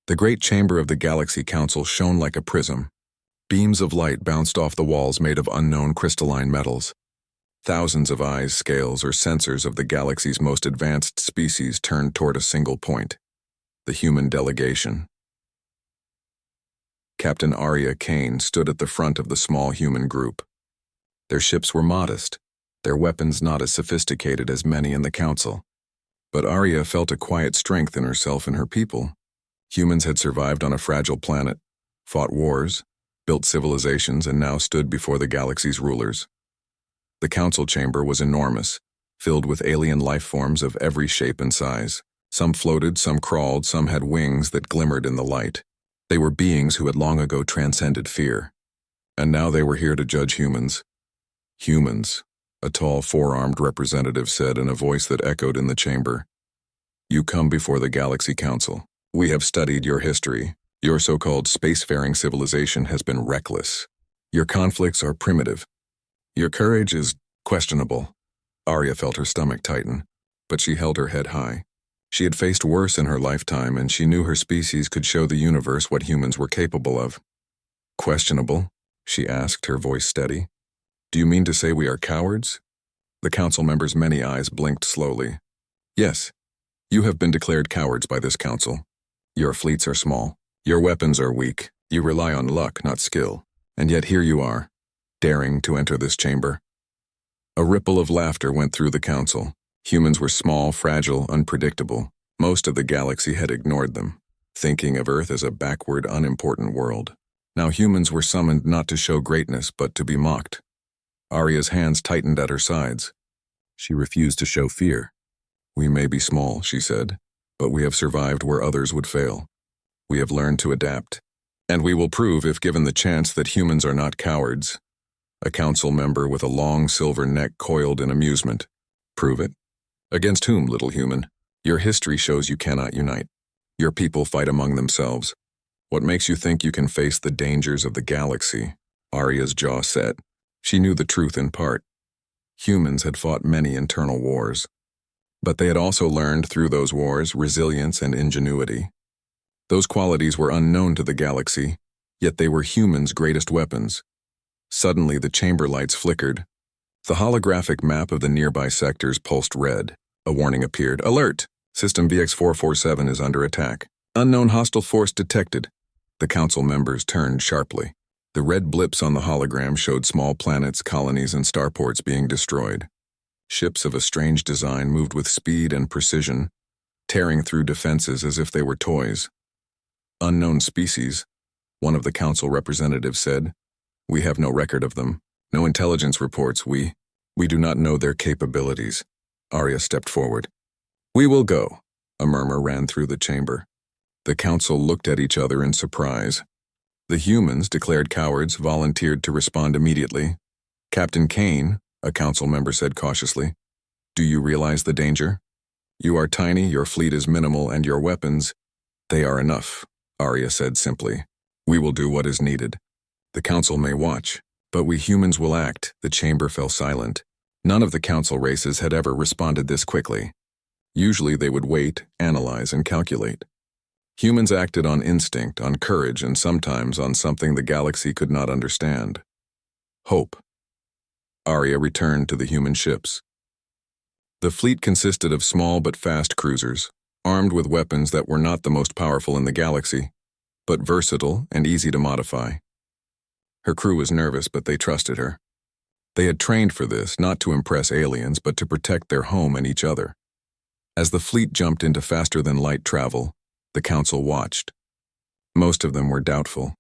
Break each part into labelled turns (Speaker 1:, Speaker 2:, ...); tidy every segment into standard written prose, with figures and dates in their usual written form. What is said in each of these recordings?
Speaker 1: The great chamber of the Galaxy Council shone like a prism. Beams of light bounced off the walls made of unknown crystalline metals. Thousands of eyes, scales, or sensors of the galaxy's most advanced species turned toward a single point: the human delegation. Captain Arya Kane stood at the front of the small human group. Their ships were modest, their weapons not as sophisticated as many in the council. But Arya felt a quiet strength in herself and her people. Humans had survived on a fragile planet, fought wars, built civilizations, and now stood before the galaxy's rulers. The council chamber was enormous, filled with alien life forms of every shape and size. Some floated, some crawled, some had wings that glimmered in the light. They were beings who had long ago transcended fear. And now they were here to judge humans. Humans, a tall, four-armed representative said in a voice that echoed in the chamber. You come before the Galaxy Council. We have studied your history. Your so-called spacefaring civilization has been reckless. Your conflicts are primitive. Your courage is questionable. Arya felt her stomach tighten, but she held her head high. She had faced worse in her lifetime, and she knew her species could show the universe what humans were capable of. Questionable? She asked, her voice steady. Do you mean to say we are cowards? The council members' many eyes blinked slowly. Yes, you have been declared cowards by this council. Your fleets are small. Your weapons are weak. You rely on luck, not skill. And yet here you are, daring to enter this chamber. A ripple of laughter went through the council. Humans were small, fragile, unpredictable. Most of the galaxy had ignored them, thinking of Earth as a backward, unimportant world. Now humans were summoned not to show greatness, but to be mocked. Arya's hands tightened at her sides. She refused to show fear. We may be small, she said, but we have survived where others would fail. We have learned to adapt. And we will prove, if given the chance, that humans are not cowards. A council member with a long silver neck coiled in amusement. Prove it? Against whom, little human? Your history shows you cannot unite. Your people fight among themselves. What makes you think you can face the dangers of the galaxy? Arya's jaw set. She knew the truth in part. Humans had fought many internal wars. But they had also learned through those wars resilience and ingenuity. Those qualities were unknown to the galaxy, yet they were humans' greatest weapons. Suddenly the chamber lights flickered. The holographic map of the nearby sectors pulsed red. A warning appeared. Alert! System VX-447 is under attack. Unknown hostile force detected. The council members turned sharply. The red blips on the hologram showed small planets, colonies, and starports being destroyed. Ships of a strange design moved with speed and precision, tearing through defenses as if they were toys. Unknown species, one of the council representatives said. We have no record of them, no intelligence reports. We do not know their capabilities. Arya stepped forward. We will go. A murmur ran through the chamber. The council looked at each other in surprise. The humans, declared cowards, volunteered to respond immediately. Captain Kane, a council member said cautiously, do you realize the danger? You are tiny, your fleet is minimal, and your weapons, they are enough, Arya said simply. We will do what is needed. The council may watch, but we humans will act. The chamber fell silent. None of the council races had ever responded this quickly. Usually they would wait, analyze, and calculate. Humans acted on instinct, on courage, and sometimes on something the galaxy could not understand. Hope. Arya returned to the human ships. The fleet consisted of small but fast cruisers, armed with weapons that were not the most powerful in the galaxy, but versatile and easy to modify. Her crew was nervous, but they trusted her. They had trained for this, not to impress aliens, but to protect their home and each other. As the fleet jumped into faster-than-light travel, the council watched. Most of them were doubtful.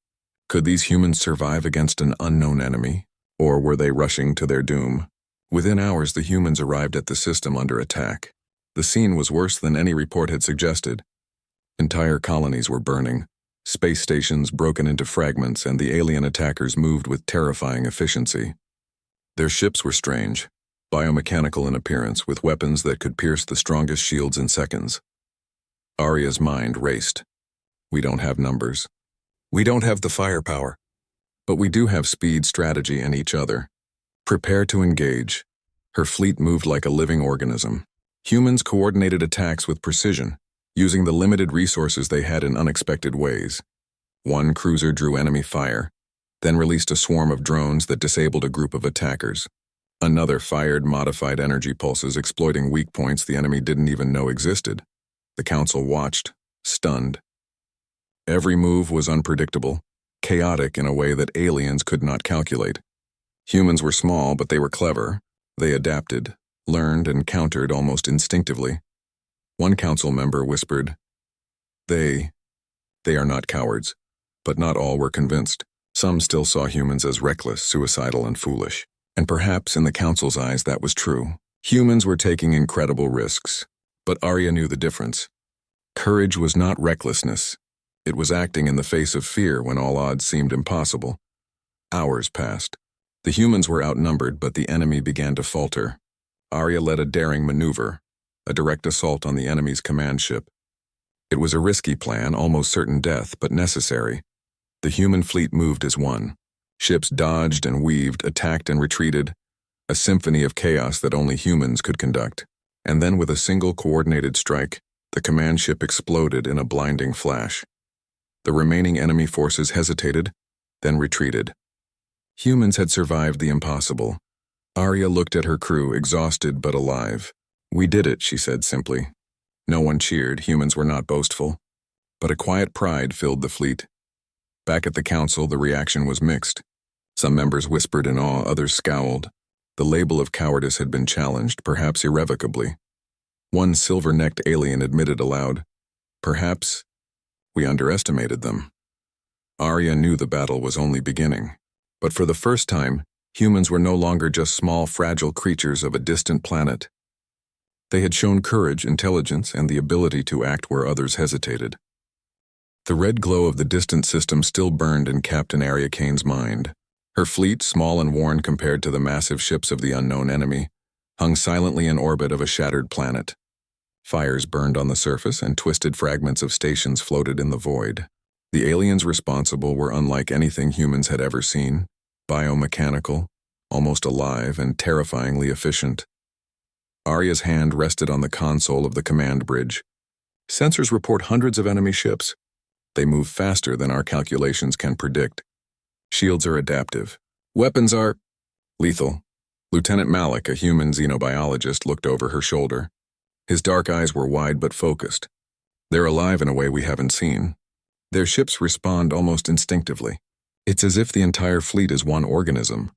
Speaker 1: Could these humans survive against an unknown enemy, or were they rushing to their doom? Within hours, the humans arrived at the system under attack. The scene was worse than any report had suggested. Entire colonies were burning, space stations broken into fragments, and the alien attackers moved with terrifying efficiency. Their ships were strange, biomechanical in appearance, with weapons that could pierce the strongest shields in seconds. Arya's mind raced. We don't have numbers. We don't have the firepower. But we do have speed, strategy, and each other. Prepare to engage. Her fleet moved like a living organism. Humans coordinated attacks with precision, using the limited resources they had in unexpected ways. One cruiser drew enemy fire, then released a swarm of drones that disabled a group of attackers. Another fired modified energy pulses exploiting weak points the enemy didn't even know existed. The council watched, stunned. Every move was unpredictable, chaotic in a way that aliens could not calculate. Humans were small, but they were clever. They adapted, learned, and countered almost instinctively. One council member whispered, They are not cowards. But not all were convinced. Some still saw humans as reckless, suicidal, and foolish. And perhaps in the council's eyes that was true. Humans were taking incredible risks. But Arya knew the difference. Courage was not recklessness. It was acting in the face of fear when all odds seemed impossible. Hours passed. The humans were outnumbered, but the enemy began to falter. Arya led a daring maneuver, a direct assault on the enemy's command ship. It was a risky plan, almost certain death, but necessary. The human fleet moved as one. Ships dodged and weaved, attacked and retreated, a symphony of chaos that only humans could conduct. And then with a single coordinated strike, the command ship exploded in a blinding flash. The remaining enemy forces hesitated, then retreated. Humans had survived the impossible. Arya looked at her crew, exhausted but alive. "We did it," she said simply. No one cheered, humans were not boastful. But a quiet pride filled the fleet. Back at the council, the reaction was mixed. Some members whispered in awe, others scowled. The label of cowardice had been challenged, perhaps irrevocably. One silver-necked alien admitted aloud, "Perhaps we underestimated them." Arya knew the battle was only beginning. But for the first time, humans were no longer just small, fragile creatures of a distant planet. They had shown courage, intelligence, and the ability to act where others hesitated. The red glow of the distant system still burned in Captain Arya Kane's mind. Her fleet, small and worn compared to the massive ships of the unknown enemy, hung silently in orbit of a shattered planet. Fires burned on the surface, and twisted fragments of stations floated in the void. The aliens responsible were unlike anything humans had ever seen, biomechanical, almost alive, and terrifyingly efficient. Arya's hand rested on the console of the command bridge. "Sensors report hundreds of enemy ships. They move faster than our calculations can predict. Shields are adaptive. Weapons are lethal." Lieutenant Malik, a human xenobiologist, looked over her shoulder. His dark eyes were wide but focused. "They're alive in a way we haven't seen. Their ships respond almost instinctively. It's as if the entire fleet is one organism."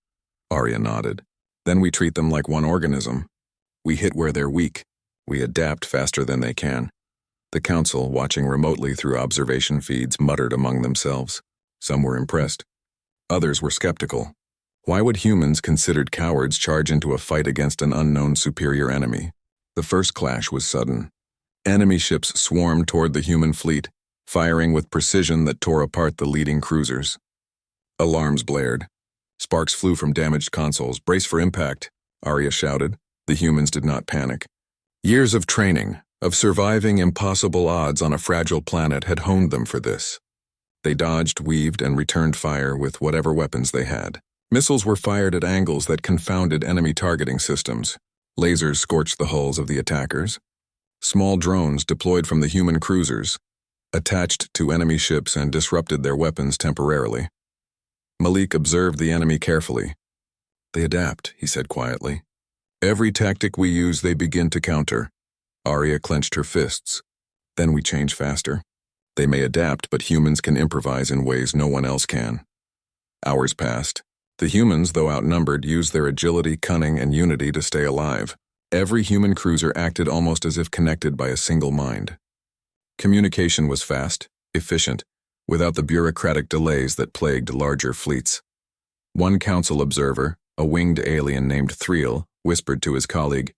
Speaker 1: Arya nodded. "Then we treat them like one organism. We hit where they're weak. We adapt faster than they can." The council, watching remotely through observation feeds, muttered among themselves. Some were impressed. Others were skeptical. Why would humans, considered cowards, charge into a fight against an unknown superior enemy? The first clash was sudden. Enemy ships swarmed toward the human fleet, firing with precision that tore apart the leading cruisers. Alarms blared. Sparks flew from damaged consoles. "Brace for impact," Arya shouted. The humans did not panic. Years of training, of surviving impossible odds on a fragile planet, had honed them for this. They dodged, weaved, and returned fire with whatever weapons they had. Missiles were fired at angles that confounded enemy targeting systems. Lasers scorched the hulls of the attackers. Small drones deployed from the human cruisers, attached to enemy ships and disrupted their weapons temporarily. Malik observed the enemy carefully. "They adapt," he said quietly. "Every tactic we use, they begin to counter." Arya clenched her fists. "Then we change faster. They may adapt, but humans can improvise in ways no one else can." Hours passed. The humans, though outnumbered, used their agility, cunning, and unity to stay alive. Every human cruiser acted almost as if connected by a single mind. Communication was fast, efficient, without the bureaucratic delays that plagued larger fleets. One council observer, a winged alien named Thriel, whispered to his colleague,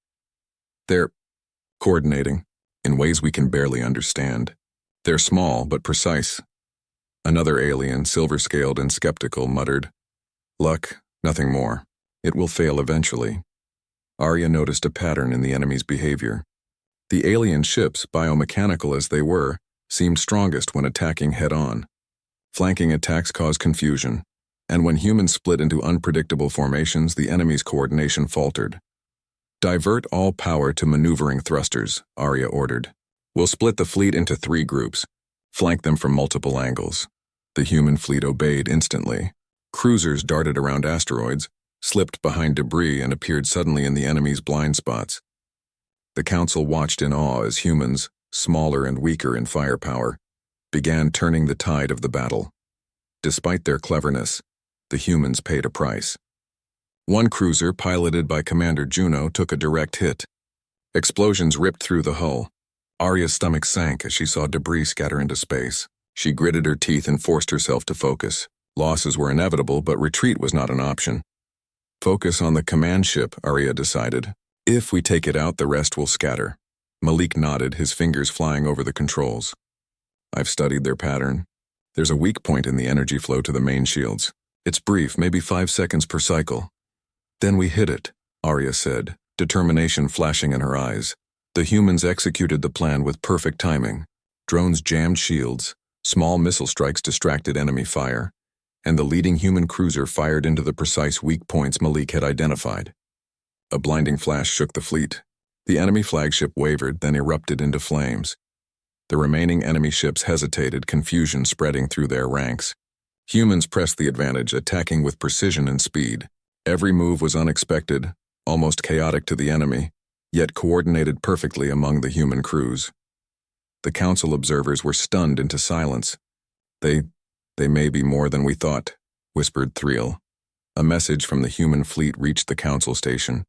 Speaker 1: "They're coordinating in ways we can barely understand. They're small but precise." Another alien, silver-scaled and skeptical, muttered, "Luck, nothing more. It will fail eventually." Arya noticed a pattern in the enemy's behavior. The alien ships, biomechanical as they were, seemed strongest when attacking head-on. Flanking attacks caused confusion, and when humans split into unpredictable formations, the enemy's coordination faltered. "Divert all power to maneuvering thrusters," Arya ordered. We'll split the fleet into 3 groups, flank them from multiple angles. The human fleet obeyed instantly. Cruisers darted around asteroids, slipped behind debris, and appeared suddenly in the enemy's blind spots. The Council watched in awe as humans, smaller and weaker in firepower, began turning the tide of the battle. Despite their cleverness, the humans paid a price. One cruiser, piloted by Commander Juno, took a direct hit. Explosions ripped through the hull. Arya's stomach sank as she saw debris scatter into space. She gritted her teeth and forced herself to focus. Losses were inevitable, but retreat was not an option. Focus on the command ship, Arya decided. If we take it out, the rest will scatter. Malik nodded, his fingers flying over the controls. I've studied their pattern. There's a weak point in the energy flow to the main shields. It's brief, maybe 5 seconds per cycle. Then we hit it, Arya said, determination flashing in her eyes. The humans executed the plan with perfect timing. Drones jammed shields, small missile strikes distracted enemy fire, and the leading human cruiser fired into the precise weak points Malik had identified. A blinding flash shook the fleet. The enemy flagship wavered, then erupted into flames. The remaining enemy ships hesitated, confusion spreading through their ranks. Humans pressed the advantage, attacking with precision and speed. Every move was unexpected, almost chaotic to the enemy, yet coordinated perfectly among the human crews. The Council observers were stunned into silence. They may be more than we thought, whispered Thriel. A message from the human fleet reached the Council station.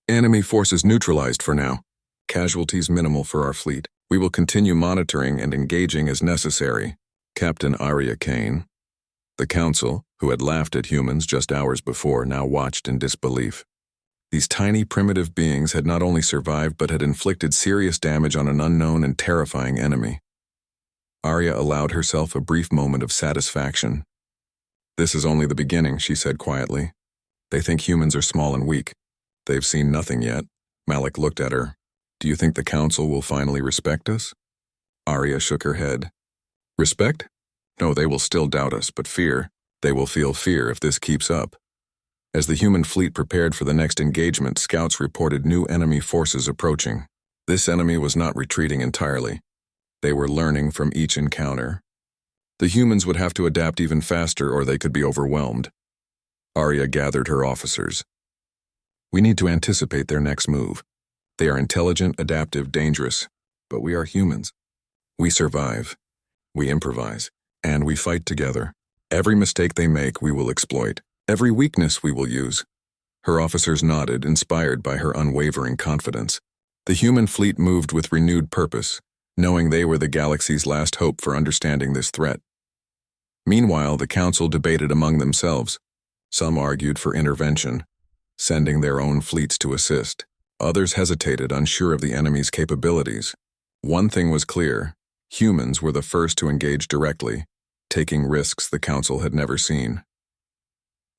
Speaker 1: Enemy forces neutralized for now. Casualties minimal for our fleet. We will continue monitoring and engaging as necessary. Captain Arya Kane. The Council, who had laughed at humans just hours before, now watched in disbelief. These tiny primitive beings had not only survived but had inflicted serious damage on an unknown and terrifying enemy. Arya allowed herself a brief moment of satisfaction. This is only the beginning, she said quietly. They think humans are small and weak. They've seen nothing yet. Malik looked at her. Do you think the Council will finally respect us? Arya shook her head. Respect? No, they will still doubt us, but fear. They will feel fear if this keeps up. As the human fleet prepared for the next engagement, scouts reported new enemy forces approaching. This enemy was not retreating entirely. They were learning from each encounter. The humans would have to adapt even faster or they could be overwhelmed. Arya gathered her officers. We need to anticipate their next move. They are intelligent, adaptive, dangerous, but we are humans. We survive. We improvise. And we fight together. Every mistake they make, we will exploit. Every weakness we will use. Her officers nodded, inspired by her unwavering confidence. The human fleet moved with renewed purpose, knowing they were the galaxy's last hope for understanding this threat. Meanwhile, the Council debated among themselves. Some argued for intervention, sending their own fleets to assist. Others hesitated, unsure of the enemy's capabilities. One thing was clear. Humans were the first to engage directly, taking risks the Council had never seen.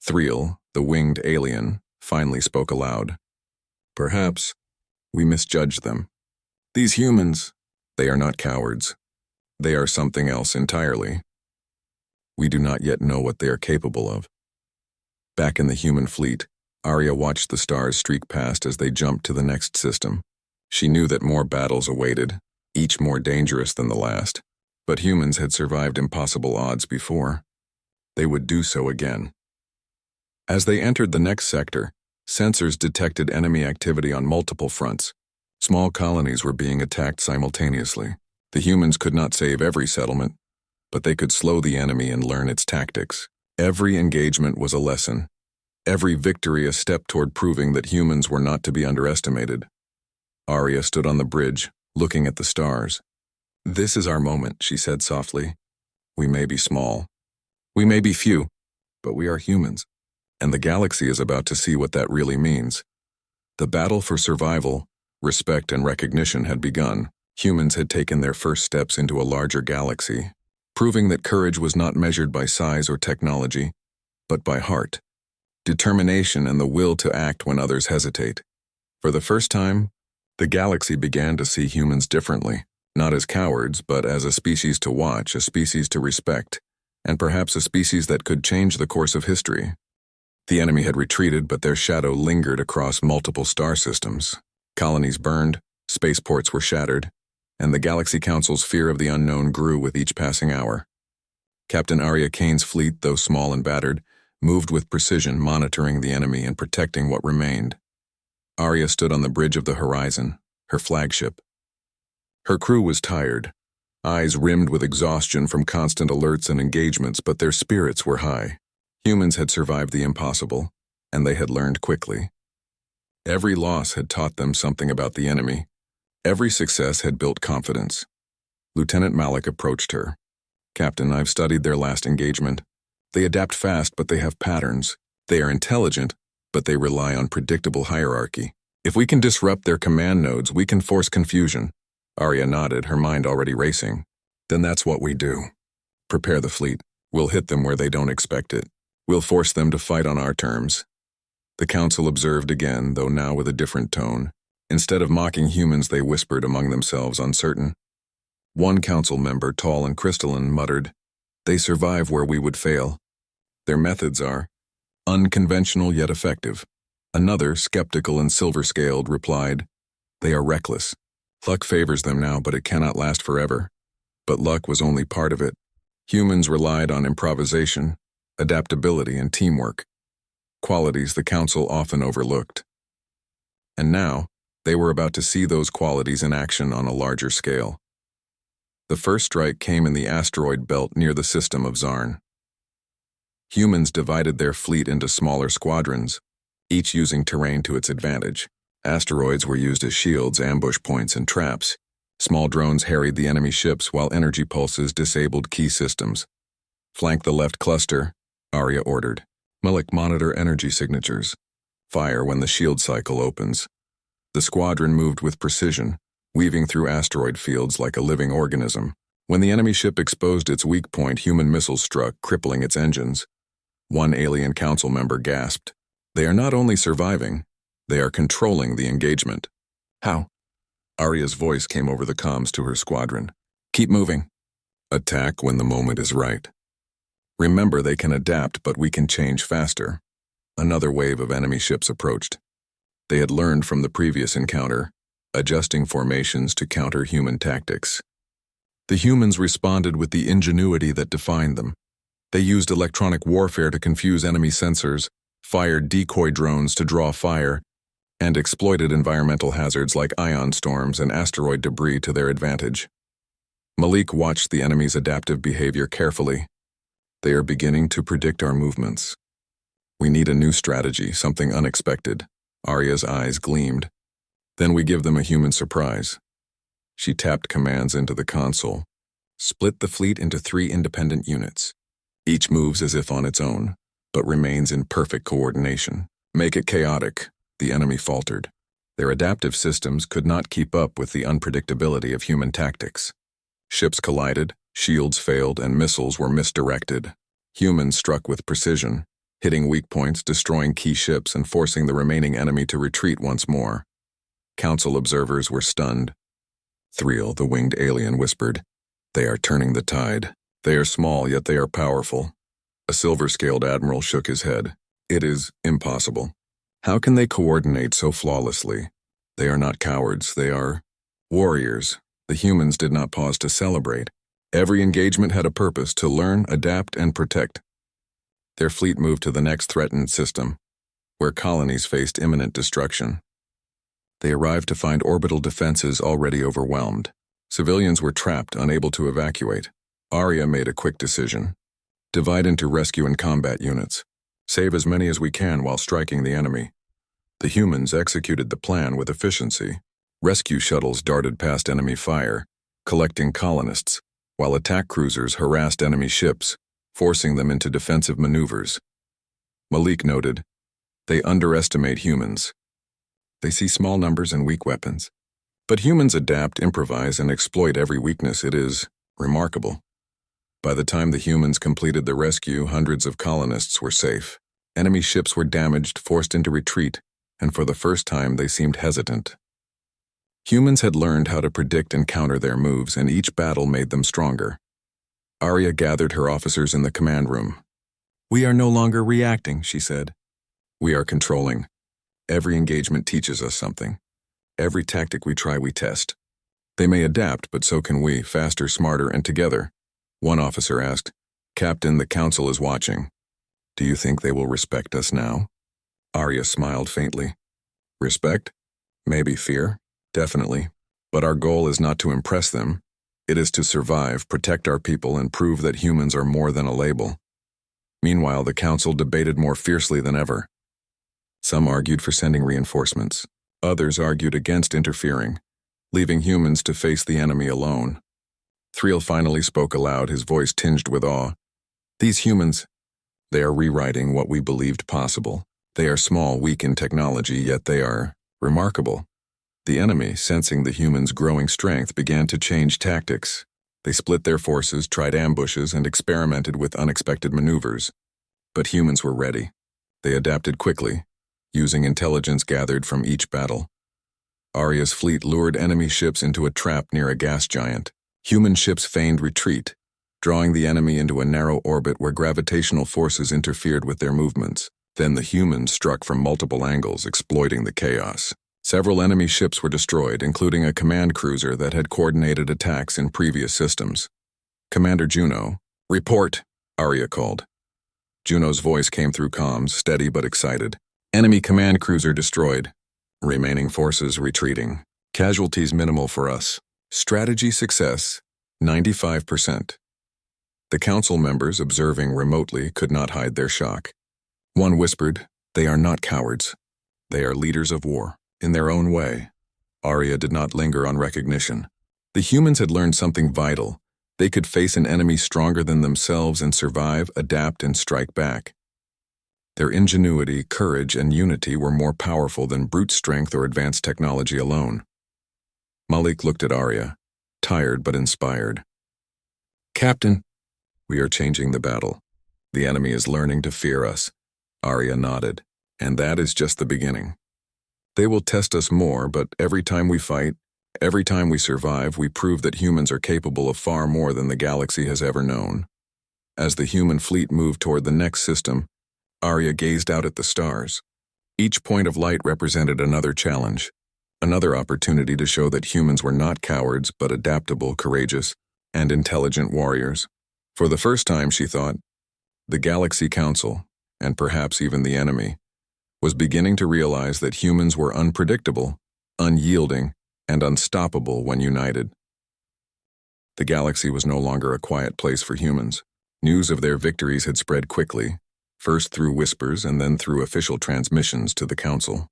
Speaker 1: Thriel, the winged alien, finally spoke aloud. Perhaps we misjudged them. These humans, they are not cowards. They are something else entirely. We do not yet know what they are capable of. Back in the human fleet, Arya watched the stars streak past as they jumped to the next system. She knew that more battles awaited, each more dangerous than the last. But humans had survived impossible odds before. They would do so again. As they entered the next sector, sensors detected enemy activity on multiple fronts. Small colonies were being attacked simultaneously. The humans could not save every settlement, but they could slow the enemy and learn its tactics. Every engagement was a lesson. Every victory a step toward proving that humans were not to be underestimated. Arya stood on the bridge, looking at the stars. This is our moment, she said softly. We may be small. We may be few, but we are humans. And the galaxy is about to see what that really means. The battle for survival, respect, and recognition had begun. Humans had taken their first steps into a larger galaxy, proving that courage was not measured by size or technology, but by heart, determination, and the will to act when others hesitate. For the first time, the galaxy began to see humans differently, not as cowards, but as a species to watch, a species to respect, and perhaps a species that could change the course of history. The enemy had retreated, but their shadow lingered across multiple star systems. Colonies burned, spaceports were shattered, and the Galaxy Council's fear of the unknown grew with each passing hour. Captain Arya Kane's fleet, though small and battered, moved with precision, monitoring the enemy and protecting what remained. Arya stood on the bridge of the Horizon, her flagship. Her crew was tired, eyes rimmed with exhaustion from constant alerts and engagements, but their spirits were high. Humans had survived the impossible, and they had learned quickly. Every loss had taught them something about the enemy. Every success had built confidence. Lieutenant Malik approached her. "Captain, I've studied their last engagement. They adapt fast, but they have patterns. They are intelligent, but they rely on predictable hierarchy. If we can disrupt their command nodes, we can force confusion." Arya nodded, her mind already racing. "Then that's what we do. Prepare the fleet. We'll hit them where they don't expect it. We'll force them to fight on our terms." The council observed again, though now with a different tone. Instead of mocking humans, they whispered among themselves, uncertain. One council member, tall and crystalline, muttered, "They survive where we would fail. Their methods are unconventional yet effective." Another, skeptical and silver-scaled, replied, "They are reckless. Luck favors them now, but it cannot last forever." But luck was only part of it. Humans relied on improvisation, adaptability, and teamwork, qualities the council often overlooked. And now, they were about to see those qualities in action on a larger scale. The first strike came in the asteroid belt near the system of Zarn. Humans divided their fleet into smaller squadrons, each using terrain to its advantage. Asteroids were used as shields, ambush points, and traps. Small drones harried the enemy ships while energy pulses disabled key systems. "Flank the left cluster," Arya ordered. "Malik, monitor energy signatures. Fire when the shield cycle opens." The squadron moved with precision, weaving through asteroid fields like a living organism. When the enemy ship exposed its weak point, human missiles struck, crippling its engines. One alien council member gasped. "They are not only surviving, they are controlling the engagement." "How?" Arya's voice came over the comms to her squadron. "Keep moving. Attack when the moment is right. Remember, they can adapt, but we can change faster." Another wave of enemy ships approached. They had learned from the previous encounter, adjusting formations to counter human tactics. The humans responded with the ingenuity that defined them. They used electronic warfare to confuse enemy sensors, fired decoy drones to draw fire, and exploited environmental hazards like ion storms and asteroid debris to their advantage. Malik watched the enemy's adaptive behavior carefully. "They are beginning to predict our movements. We need a new strategy, something unexpected." Arya's eyes gleamed. "Then we give them a human surprise." She tapped commands into the console. "Split the fleet into 3 independent units. Each moves as if on its own, but remains in perfect coordination. Make it chaotic," the enemy faltered. Their adaptive systems could not keep up with the unpredictability of human tactics. Ships collided, shields failed, and missiles were misdirected. Humans struck with precision, hitting weak points, destroying key ships, and forcing the remaining enemy to retreat once more. Council observers were stunned. Thriel, the winged alien, whispered, "They are turning the tide. They are small, yet they are powerful." A silver-scaled admiral shook his head. "It is impossible. How can they coordinate so flawlessly? They are not cowards, they are warriors." The humans did not pause to celebrate. Every engagement had a purpose: to learn, adapt, and protect. Their fleet moved to the next threatened system, where colonies faced imminent destruction. They arrived to find orbital defenses already overwhelmed. Civilians were trapped, unable to evacuate. Arya made a quick decision. Divide into rescue and combat units. Save as many as we can while striking the enemy. The humans executed the plan with efficiency. Rescue shuttles darted past enemy fire, collecting colonists, while attack cruisers harassed enemy ships, forcing them into defensive maneuvers. Malik noted, "They underestimate humans. They see small numbers and weak weapons. But humans adapt, improvise, and exploit every weakness. It is remarkable." By the time the humans completed the rescue, hundreds of colonists were safe. Enemy ships were damaged, forced into retreat, and for the first time they seemed hesitant. Humans had learned how to predict and counter their moves, and each battle made them stronger. Arya gathered her officers in the command room. "We are no longer reacting," she said. "We are controlling. Every engagement teaches us something. Every tactic we try, we test. They may adapt, but so can we, faster, smarter, and together. One officer asked, Captain, the council is watching. Do you think they will respect us now? Arya smiled faintly. Respect? Maybe fear? Definitely. But our goal is not to impress them. It is to survive, protect our people, and prove that humans are more than a label. Meanwhile, the council debated more fiercely than ever. Some argued for sending reinforcements. Others argued against interfering, leaving humans to face the enemy alone. Thriel finally spoke aloud, his voice tinged with awe. These humans, they are rewriting what we believed possible. They are small, weak in technology, yet they are remarkable. The enemy, sensing the humans' growing strength, began to change tactics. They split their forces, tried ambushes, and experimented with unexpected maneuvers. But humans were ready. They adapted quickly, using intelligence gathered from each battle. Arya's fleet lured enemy ships into a trap near a gas giant. Human ships feigned retreat, drawing the enemy into a narrow orbit where gravitational forces interfered with their movements. Then the humans struck from multiple angles, exploiting the chaos. Several enemy ships were destroyed, including a command cruiser that had coordinated attacks in previous systems. Commander Juno, report, Arya called. Juno's voice came through comms, steady but excited. Enemy command cruiser destroyed. Remaining forces retreating. Casualties minimal for us. Strategy success, 95%. The council members, observing remotely, could not hide their shock. One whispered, they are not cowards. They are leaders of war. In their own way. Arya did not linger on recognition. The humans had learned something vital. They could face an enemy stronger than themselves and survive, adapt, and strike back. Their ingenuity, courage, and unity were more powerful than brute strength or advanced technology alone. Malik looked at Arya, tired but inspired. Captain, we are changing the battle. The enemy is learning to fear us. Arya nodded, and that is just the beginning. They will test us more, but every time we fight, every time we survive, we prove that humans are capable of far more than the galaxy has ever known. As the human fleet moved toward the next system, Arya gazed out at the stars. Each point of light represented another challenge, another opportunity to show that humans were not cowards, but adaptable, courageous, and intelligent warriors. For the first time, she thought, the Galaxy Council, and perhaps even the enemy, was beginning to realize that humans were unpredictable, unyielding, and unstoppable when united. The galaxy was no longer a quiet place for humans. News of their victories had spread quickly, first through whispers and then through official transmissions to the council.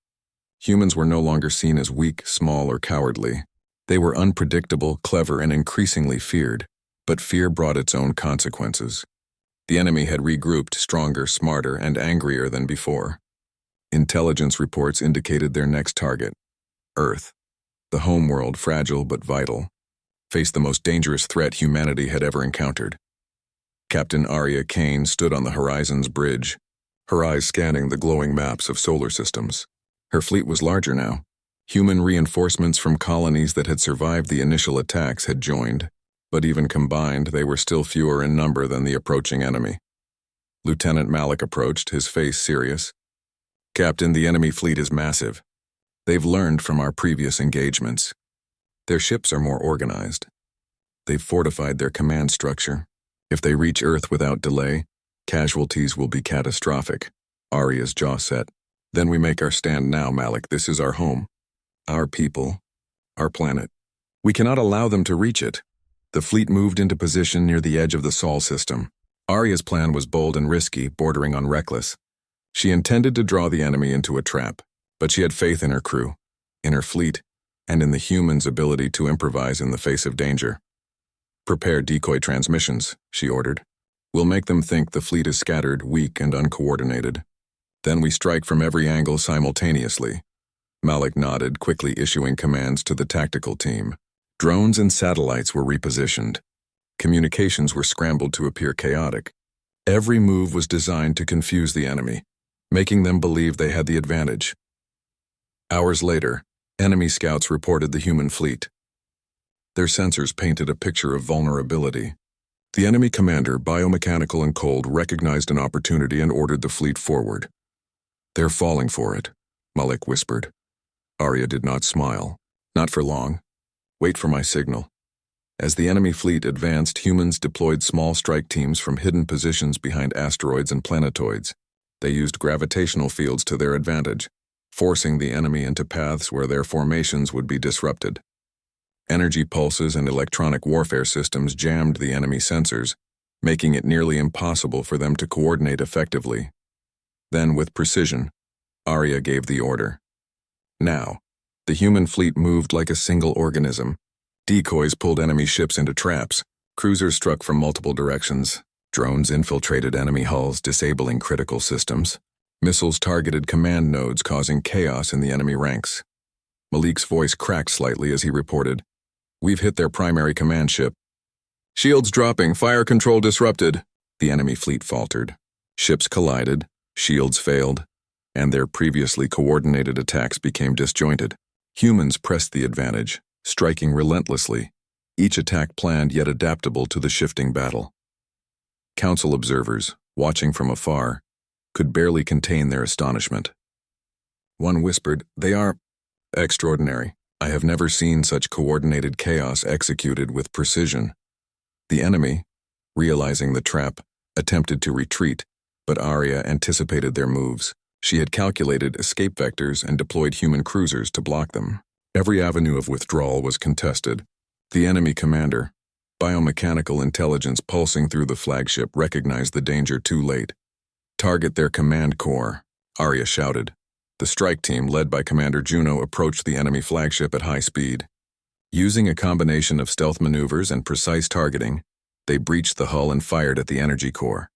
Speaker 1: Humans were no longer seen as weak, small, or cowardly. They were unpredictable, clever, and increasingly feared, but fear brought its own consequences. The enemy had regrouped, stronger, smarter, and angrier than before. Intelligence reports indicated their next target, Earth, the homeworld, fragile but vital, faced the most dangerous threat humanity had ever encountered. Captain Arya Kane stood on the horizon's bridge, her eyes scanning the glowing maps of solar systems. Her fleet was larger now. Human reinforcements from colonies that had survived the initial attacks had joined, but even combined, they were still fewer in number than the approaching enemy. Lieutenant Malik approached, his face serious. Captain, the enemy fleet is massive. They've learned from our previous engagements. Their ships are more organized. They've fortified their command structure. If they reach Earth without delay, casualties will be catastrophic. Arya's jaw set. Then we make our stand now, Malik. This is our home. Our people. Our planet. We cannot allow them to reach it. The fleet moved into position near the edge of the Sol system. Arya's plan was bold and risky, bordering on reckless. She intended to draw the enemy into a trap, but she had faith in her crew, in her fleet, and in the humans' ability to improvise in the face of danger. Prepare decoy transmissions, she ordered. We'll make them think the fleet is scattered, weak, and uncoordinated. Then we strike from every angle simultaneously. Malik nodded, quickly issuing commands to the tactical team. Drones and satellites were repositioned. Communications were scrambled to appear chaotic. Every move was designed to confuse the enemy, making them believe they had the advantage. Hours later, enemy scouts reported the human fleet. Their sensors painted a picture of vulnerability. The enemy commander, biomechanical and cold, recognized an opportunity and ordered the fleet forward. They're falling for it, Malik whispered. Arya did not smile. Not for long. Wait for my signal. As the enemy fleet advanced, humans deployed small strike teams from hidden positions behind asteroids and planetoids. They used gravitational fields to their advantage, forcing the enemy into paths where their formations would be disrupted. Energy pulses and electronic warfare systems jammed the enemy sensors, making it nearly impossible for them to coordinate effectively. Then, with precision, Arya gave the order. Now, the human fleet moved like a single organism. Decoys pulled enemy ships into traps. Cruisers struck from multiple directions. Drones infiltrated enemy hulls, disabling critical systems. Missiles targeted command nodes, causing chaos in the enemy ranks. Malik's voice cracked slightly as he reported, "We've hit their primary command ship." "Shields dropping, fire control disrupted." The enemy fleet faltered. Ships collided, shields failed, and their previously coordinated attacks became disjointed. Humans pressed the advantage, striking relentlessly, each attack planned yet adaptable to the shifting battle. Council observers, watching from afar, could barely contain their astonishment. One whispered, "They are extraordinary. I have never seen such coordinated chaos executed with precision." The enemy, realizing the trap, attempted to retreat, but Arya anticipated their moves. She had calculated escape vectors and deployed human cruisers to block them. Every avenue of withdrawal was contested. The enemy commander, biomechanical intelligence pulsing through the flagship, recognized the danger too late. "Target their command core," Arya shouted. The strike team, led by Commander Juno, approached the enemy flagship at high speed. Using a combination of stealth maneuvers and precise targeting, they breached the hull and fired at the energy core.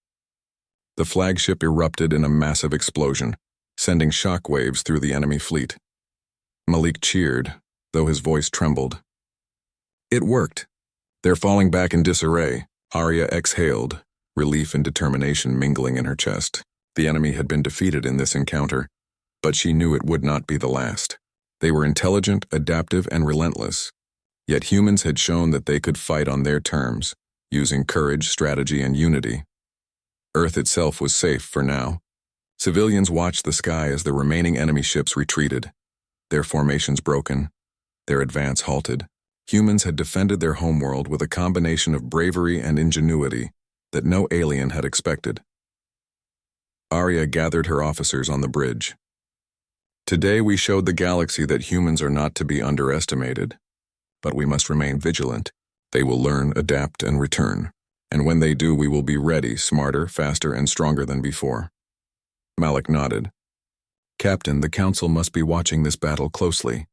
Speaker 1: The flagship erupted in a massive explosion, sending shockwaves through the enemy fleet. Malik cheered, though his voice trembled. "It worked. They're falling back in disarray." Arya exhaled, relief and determination mingling in her chest. The enemy had been defeated in this encounter, but she knew it would not be the last. They were intelligent, adaptive, and relentless. Yet humans had shown that they could fight on their terms, using courage, strategy, and unity. Earth itself was safe for now. Civilians watched the sky as the remaining enemy ships retreated, their formations broken, their advance halted. Humans had defended their homeworld with a combination of bravery and ingenuity that no alien had expected. Arya gathered her officers on the bridge. "Today we showed the galaxy that humans are not to be underestimated, but we must remain vigilant. They will learn, adapt, and return. And when they do, we will be ready, smarter, faster, and stronger than before." Malik nodded. "Captain, the Council must be watching this battle closely.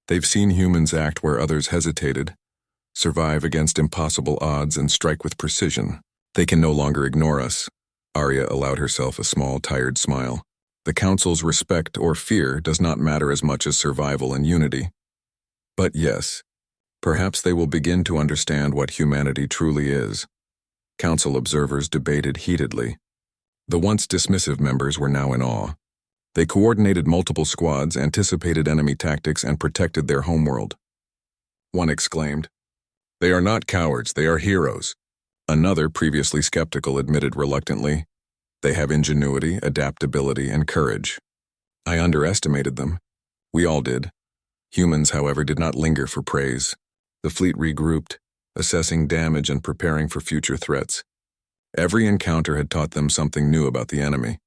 Speaker 1: They've seen humans act where others hesitated, survive against impossible odds, and strike with precision. They can no longer ignore us." Arya allowed herself a small, tired smile. The Council's respect or fear does not matter as much as survival and unity. But yes, perhaps they will begin to understand what humanity truly is. Council observers debated heatedly. The once dismissive members were now in awe. They coordinated multiple squads, anticipated enemy tactics, and protected their homeworld. One exclaimed, "They are not cowards, they are heroes." Another, previously skeptical, admitted reluctantly, "They have ingenuity, adaptability, and courage." I underestimated them. We all did. Humans, however, did not linger for praise. The fleet regrouped, assessing damage and preparing for future threats. Every encounter had taught them something new about the enemy,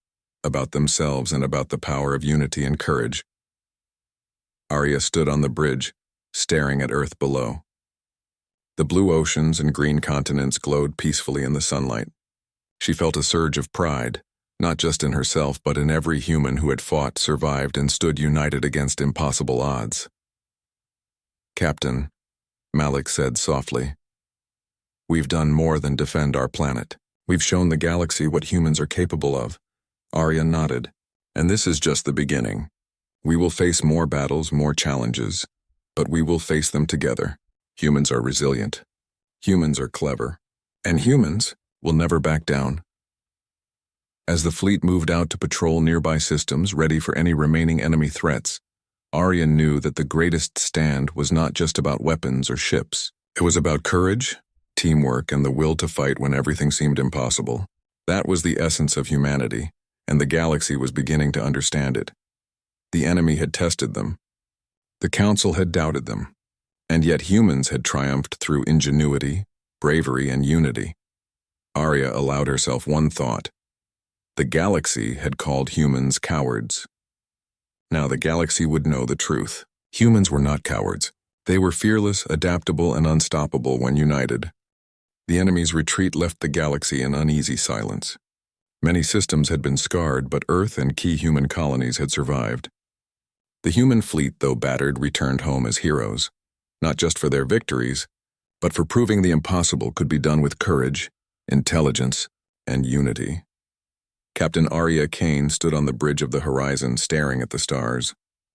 Speaker 1: about themselves, and about the power of unity and courage. Arya stood on the bridge, staring at Earth below. The blue oceans and green continents glowed peacefully in the sunlight. She felt a surge of pride, not just in herself but in every human who had fought, survived, and stood united against impossible odds. "Captain," Malik said softly, "we've done more than defend our planet. We've shown the galaxy what humans are capable of." Arya nodded. "And this is just the beginning. We will face more battles, more challenges, but we will face them together. Humans are resilient. Humans are clever. And humans will never back down." As the fleet moved out to patrol nearby systems, ready for any remaining enemy threats, Arya knew that the greatest stand was not just about weapons or ships. It was about courage, teamwork, and the will to fight when everything seemed impossible. That was the essence of humanity, and the galaxy was beginning to understand it. The enemy had tested them. The Council had doubted them. And yet humans had triumphed through ingenuity, bravery, and unity. Arya allowed herself one thought. The galaxy had called humans cowards. Now the galaxy would know the truth. Humans were not cowards. They were fearless, adaptable, and unstoppable when united. The enemy's retreat left the galaxy in uneasy silence. Many systems had been scarred, but Earth and key human colonies had survived. The human fleet, though battered, returned home as heroes, not just for their victories, but for proving the impossible could be done with courage, intelligence, and unity. Captain Arya Kane stood on the bridge of the horizon, staring at the stars.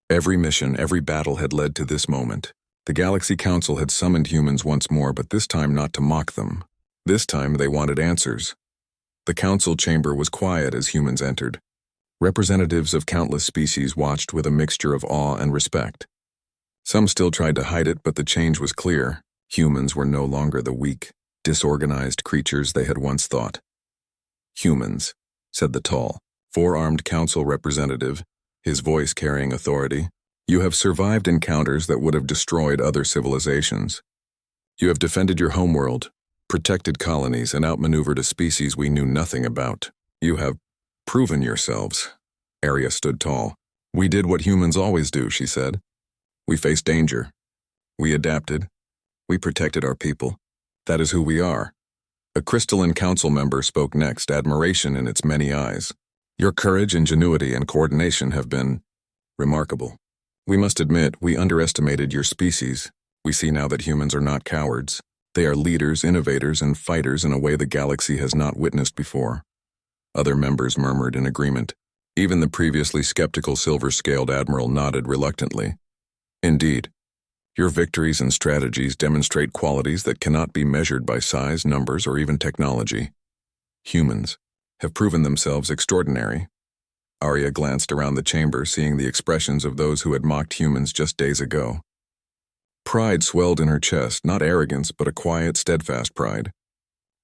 Speaker 1: Every mission, every battle had led to this moment. The Galaxy Council had summoned humans once more, but this time not to mock them. This time they wanted answers. The council chamber was quiet as humans entered. Representatives of countless species watched with a mixture of awe and respect. Some still tried to hide it, but the change was clear. Humans were no longer the weak, disorganized creatures they had once thought. "Humans," said the tall, four-armed council representative, his voice carrying authority. "You have survived encounters that would have destroyed other civilizations. You have defended your homeworld, protected colonies, and outmaneuvered a species we knew nothing about. You have proven yourselves." Arya stood tall. "We did what humans always do," she said. "We faced danger. We adapted. We protected our people. That is who we are." A crystalline council member spoke next, admiration in its many eyes. "Your courage, ingenuity, and coordination have been remarkable. We must admit, we underestimated your species. We see now that humans are not cowards. They are leaders, innovators, and fighters in a way the galaxy has not witnessed before." Other members murmured in agreement. Even the previously skeptical silver-scaled admiral nodded reluctantly. "Indeed, your victories and strategies demonstrate qualities that cannot be measured by size, numbers, or even technology. Humans have proven themselves extraordinary." Arya glanced around the chamber, seeing the expressions of those who had mocked humans just days ago. Pride swelled in her chest, not arrogance, but a quiet, steadfast pride.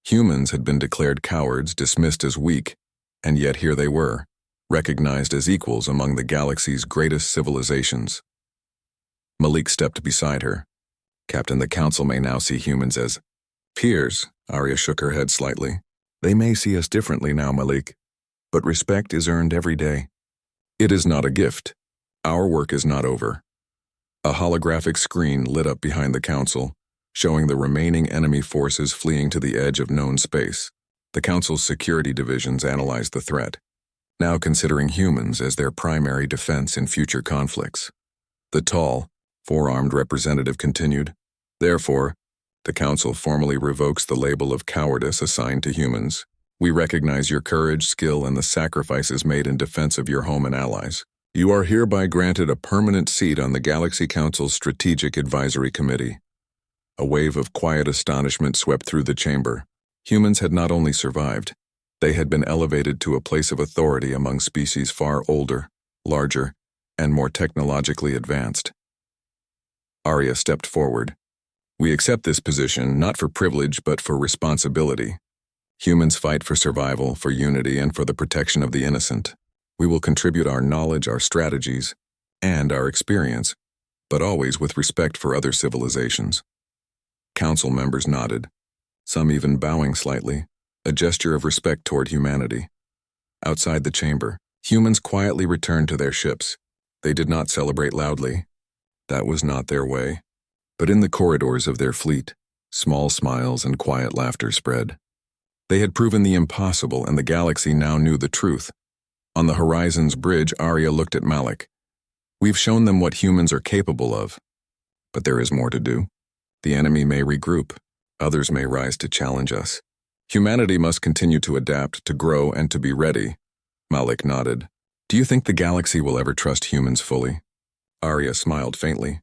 Speaker 1: Humans had been declared cowards, dismissed as weak, and yet here they were, recognized as equals among the galaxy's greatest civilizations. Malik stepped beside her. "Captain, the council may now see humans as peers." Arya shook her head slightly. "They may see us differently now, Malik, but respect is earned every day. It is not a gift. Our work is not over." A holographic screen lit up behind the council, showing the remaining enemy forces fleeing to the edge of known space. The council's security divisions analyzed the threat, now considering humans as their primary defense in future conflicts. The tall, four-armed representative continued. "Therefore, the council formally revokes the label of cowardice assigned to humans. We recognize your courage, skill, and the sacrifices made in defense of your home and allies. You are hereby granted a permanent seat on the Galaxy Council's Strategic Advisory Committee." A wave of quiet astonishment swept through the chamber. Humans had not only survived, they had been elevated to a place of authority among species far older, larger, and more technologically advanced. Arya stepped forward. "We accept this position not for privilege but for responsibility. Humans fight for survival, for unity, and for the protection of the innocent. We will contribute our knowledge, our strategies, and our experience, but always with respect for other civilizations." Council members nodded, some even bowing slightly, a gesture of respect toward humanity. Outside the chamber, humans quietly returned to their ships. They did not celebrate loudly. That was not their way. But in the corridors of their fleet, small smiles and quiet laughter spread. They had proven the impossible, and the galaxy now knew the truth. On the horizon's bridge, Arya looked at Malik. "We've shown them what humans are capable of. But there is more to do. The enemy may regroup. Others may rise to challenge us. Humanity must continue to adapt, to grow, and to be ready." Malik nodded. "Do you think the galaxy will ever trust humans fully?" Arya smiled faintly.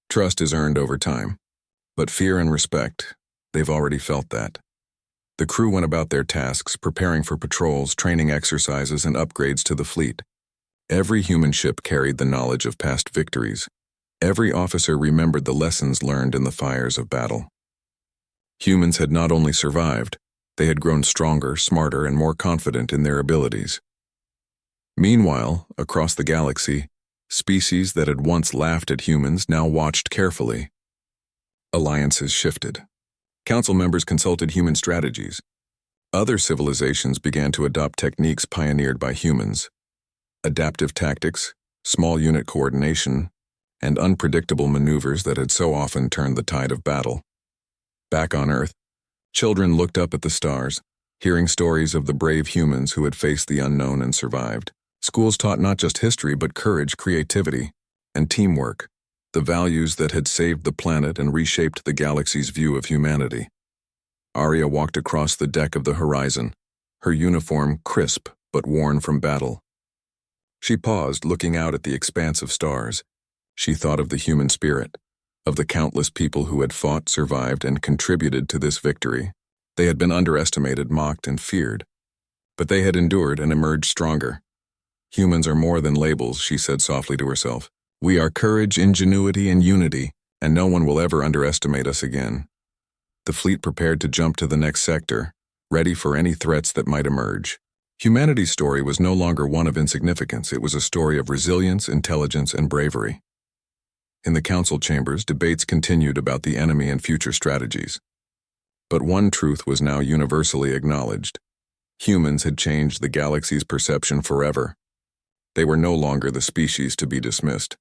Speaker 1: "Trust is earned over time. But fear and respect, they've already felt that." The crew went about their tasks, preparing for patrols, training exercises, and upgrades to the fleet. Every human ship carried the knowledge of past victories. Every officer remembered the lessons learned in the fires of battle. Humans had not only survived, they had grown stronger, smarter, and more confident in their abilities. Meanwhile, across the galaxy, species that had once laughed at humans now watched carefully. Alliances shifted. Council members consulted human strategies. Other civilizations began to adopt techniques pioneered by humans. Adaptive tactics, small unit coordination, and unpredictable maneuvers that had so often turned the tide of battle. Back on Earth, children looked up at the stars, hearing stories of the brave humans who had faced the unknown and survived. Schools taught not just history but courage, creativity, and teamwork, the values that had saved the planet and reshaped the galaxy's view of humanity. Arya walked across the deck of the Horizon, her uniform crisp but worn from battle. She paused, looking out at the expanse of stars. She thought of the human spirit, of the countless people who had fought, survived, and contributed to this victory. They had been underestimated, mocked, and feared. But they had endured and emerged stronger. Humans are more than labels, she said softly to herself. We are courage, ingenuity, and unity, and no one will ever underestimate us again. The fleet prepared to jump to the next sector, ready for any threats that might emerge. Humanity's story was no longer one of insignificance. It was a story of resilience, intelligence, and bravery. In the council chambers, debates continued about the enemy and future strategies. But one truth was now universally acknowledged. Humans had changed the galaxy's perception forever. They were no longer the species to be dismissed.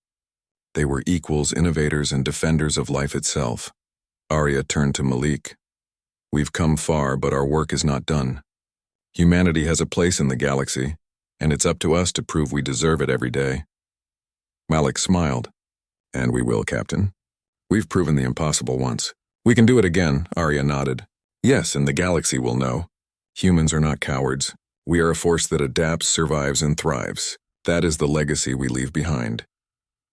Speaker 1: They were equals, innovators, and defenders of life itself. Arya turned to Malik. We've come far, but our work is not done. Humanity has a place in the galaxy, and it's up to us to prove we deserve it every day. Malik smiled. And we will, Captain. We've proven the impossible once. We can do it again, Arya nodded. Yes, and the galaxy will know. Humans are not cowards. We are a force that adapts, survives, and thrives. That is the legacy we leave behind.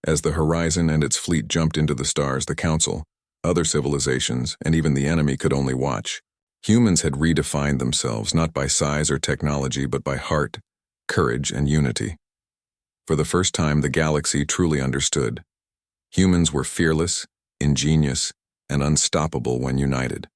Speaker 1: As the Horizon and its fleet jumped into the stars, the Council, other civilizations, and even the enemy could only watch. Humans had redefined themselves not by size or technology, but by heart, courage, and unity. For the first time, the galaxy truly understood. Humans were fearless, ingenious, and unstoppable when united.